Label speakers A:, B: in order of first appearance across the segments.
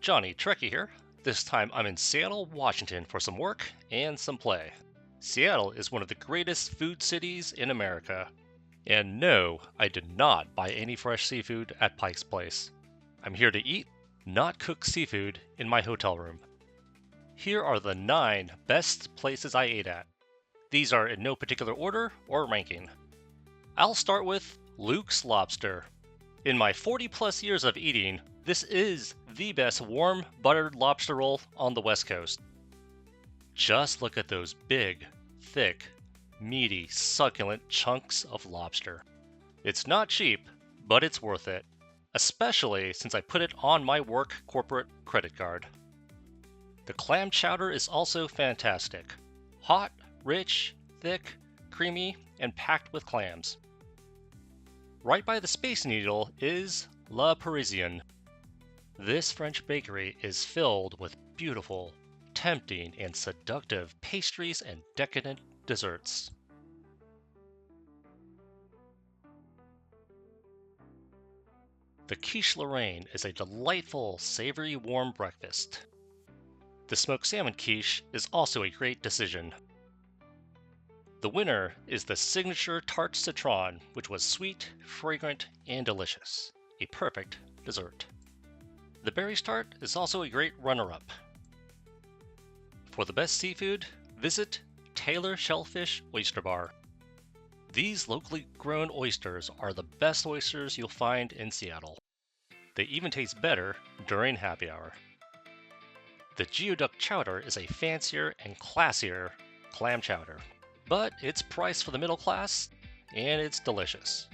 A: Johnny Trekkie here. This time I'm in Seattle, Washington for some work and some play. Seattle is one of the greatest food cities in America. And no, I did not buy any fresh seafood at Pike's place. I'm here to eat, not cook seafood in my hotel room. Here are the 9 best places I ate at. These are in no particular order or ranking. I'll start with Luke's Lobster. In my 40 plus years of eating, this is the best warm buttered lobster roll on the West Coast. Just look at those big, thick, meaty, succulent chunks of lobster. It's not cheap, but it's worth it, especially since I put it on my work corporate credit card. The clam chowder is also fantastic. Hot, rich, thick, creamy, and packed with clams. Right by the Space Needle is La Parisienne. This French bakery is filled with beautiful, tempting, and seductive pastries and decadent desserts. The Quiche Lorraine is a delightful, savory, warm breakfast. The smoked salmon quiche is also a great decision. The winner is the signature Tarte Citron, which was sweet, fragrant, and delicious. A perfect dessert. The berries tart is also a great runner-up. For the best seafood, visit Taylor Shellfish Oyster Bar. These locally grown oysters are the best oysters you'll find in Seattle. They even taste better during happy hour. The Geoduck Chowder is a fancier and classier clam chowder, but it's priced for the middle class, and it's delicious.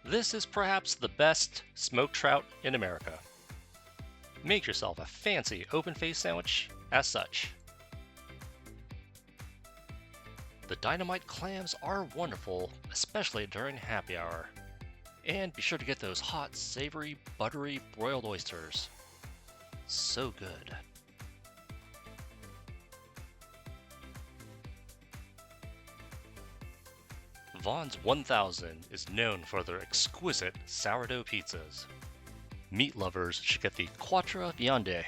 A: This is perhaps the best smoked trout in America. Make yourself a fancy open-faced sandwich as such. The dynamite clams are wonderful, especially during happy hour. And be sure to get those hot, savory, buttery broiled oysters. So good. Vaughn's 1000 is known for their exquisite sourdough pizzas. Meat lovers should get the Quattro Viande.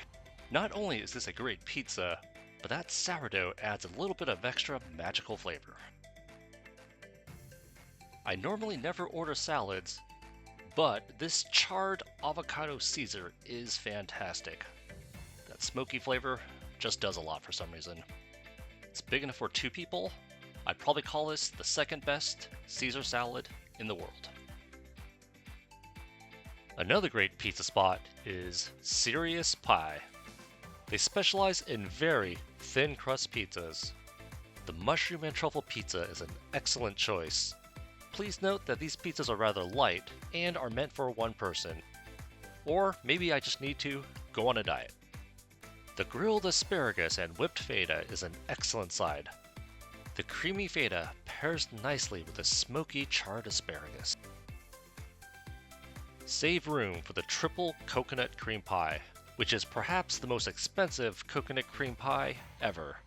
A: Not only is this a great pizza, but that sourdough adds a little bit of extra magical flavor. I normally never order salads, but this charred avocado Caesar is fantastic. That smoky flavor just does a lot for some reason. It's big enough for 2 people. I'd probably call this the second best Caesar salad in the world. Another great pizza spot is Serious Pie. They specialize in very thin crust pizzas. The mushroom and truffle pizza is an excellent choice. Please note that these pizzas are rather light and are meant for one person. Or maybe I just need to go on a diet. The grilled asparagus and whipped feta is an excellent side. The creamy feta pairs nicely with the smoky charred asparagus. Save room for the triple coconut cream pie, which is perhaps the most expensive coconut cream pie ever.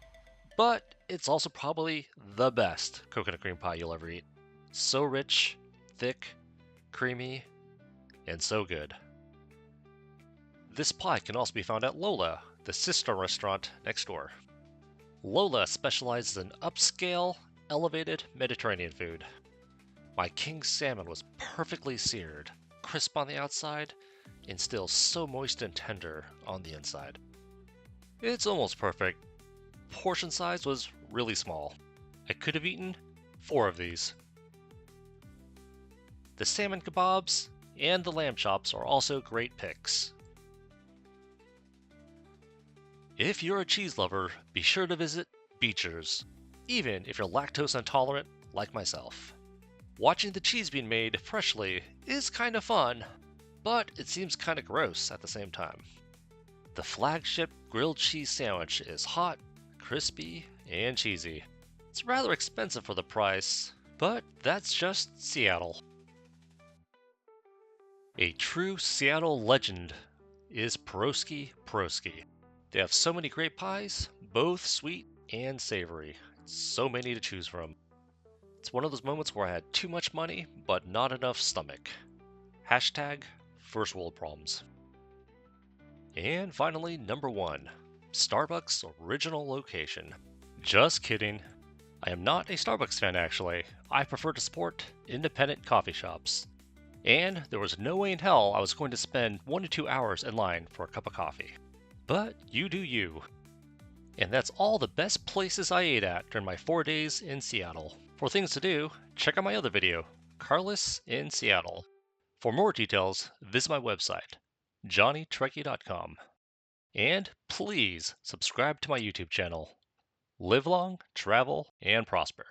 A: But it's also probably the best coconut cream pie you'll ever eat. So rich, thick, creamy, and so good. This pie can also be found at Lola, the sister restaurant next door. Lola specializes in upscale, elevated Mediterranean food. My king salmon was perfectly seared, crisp on the outside, and still so moist and tender on the inside. It's almost perfect. Portion size was really small. I could have eaten 4 of these. The salmon kebabs and the lamb chops are also great picks. If you're a cheese lover, be sure to visit Beecher's, even if you're lactose intolerant like myself. Watching the cheese being made freshly is kind of fun, but it seems kind of gross at the same time. The Flagship grilled cheese sandwich is hot, crispy, and cheesy. It's rather expensive for the price, but that's just Seattle. A true Seattle legend is Piroshky. They have so many great pies, both sweet and savory. So many to choose from. It's one of those moments where I had too much money, but not enough stomach. Hashtag first world problems. And finally, number 1, Starbucks original location. Just kidding. I am not a Starbucks fan actually. I prefer to support independent coffee shops. And there was no way in hell I was going to spend 1 to 2 hours in line for a cup of coffee. But you do you. And that's all the best places I ate at during my 4 days in Seattle. For things to do, check out my other video, Carless in Seattle. For more details, visit my website, johnnytrekkie.com. And please subscribe to my YouTube channel. Live long, travel, and prosper.